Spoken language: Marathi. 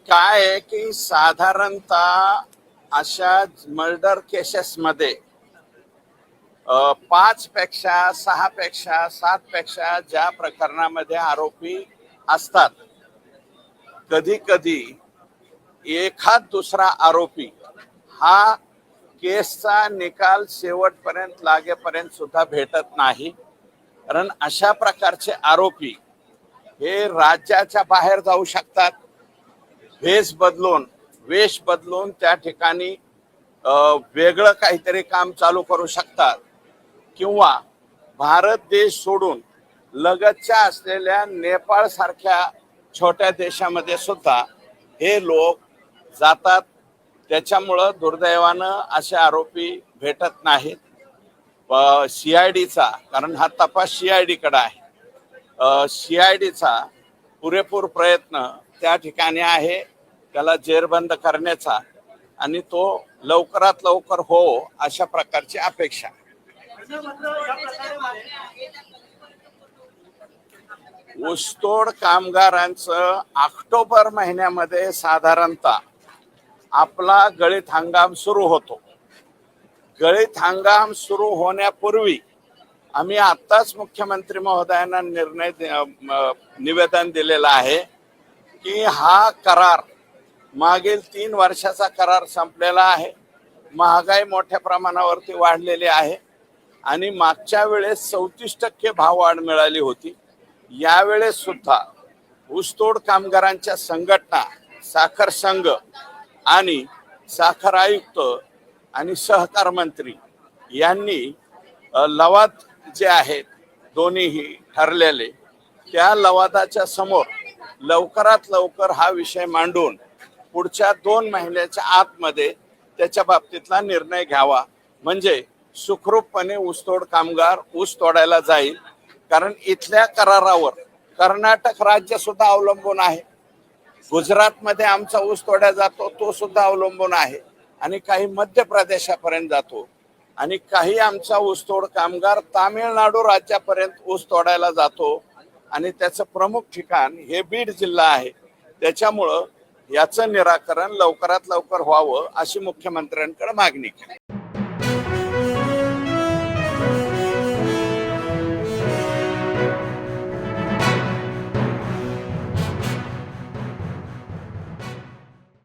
काय आहे की साधारणतः अशा मर्डर केसेसमध्ये 5 पेक्षा 6 पेक्षा 7 पेक्षा ज्या प्रकरणामध्ये आरोपी असतात, कधी कधी एखाद दुसरा आरोपी हा केसचा निकाल शेवटपर्यंत लागेपर्यंत सुद्धा भेटत नाही. कारण अशा प्रकारचे आरोपी हे राज्याच्या बाहेर जाऊ शकतात, वेश बदलून त्या ठिकाणी वेगळं काहीतरी काम चालू करू शकतात, किंवा भारत देश सोडून लगतच्या असलेल्या नेपाळ सारख्या छोट्या देशामध्ये सुद्धा हे लोक जातात. त्याच्यामुळं दुर्दैवानं असे आरोपी भेटत नाहीत. CIDचा, कारण हा तपास CID कडे आहे, CIDचा पुरेपूर प्रयत्न त्या ठिकाणी आहे त्याला जेरबंद करण्याचा, आणि तो लवकरात लवकर हो अशा प्रकारची अपेक्षा. ऊसतोड कामगारांचं ऑक्टोबर महिन्यामध्ये साधारणतः आपला गळीत हंगाम सुरू होतो. गळीत हंगाम सुरू होण्यापूर्वी आम्ही आत्ताच मुख्यमंत्री महोदयांना निवेदन दिलेलं आहे की हा करार मागील 3 वर्षाचा करार संपलेला आहे. महागाई मोठ्या प्रमाणावरती वाढलेली आहे आणि मागच्या वेळेस 34% भाववाढ मिळाली होती. यावेळेस सुद्धा ऊसतोड कामगारांच्या संघटना, साखर संघ आणि साखर आयुक्त आणि सहकार मंत्री यांनी लवाद जे आहेत दोन्हीही ठरलेले, त्या लवादाच्या समोर लवकरात लवकर हा विषय मांडून पुढच्या 2 महिन्याच्या आतमध्ये त्याच्या बाबतीतला निर्णय घ्यावा, म्हणजे सुखरूपपणे ऊसतोड कामगार ऊस तोडायला जाईल. कारण इथल्या करारावर कर्नाटक राज्य सुद्धा अवलंबून आहे, गुजरातमध्ये आमचा ऊस तोड्या जातो तो सुद्धा अवलंबून आहे, आणि काही मध्य प्रदेशापर्यंत जातो, आणि काही आमचा ऊसतोड कामगार तामिळनाडू राज्यापर्यंत ऊस तोडायला जातो, आणि त्याचं प्रमुख ठिकाण हे बीड जिल्हा आहे. त्याच्यामुळं याचं निराकरण लवकरात लवकर व्हावं अशी मुख्यमंत्र्यांकडे मागणी केली.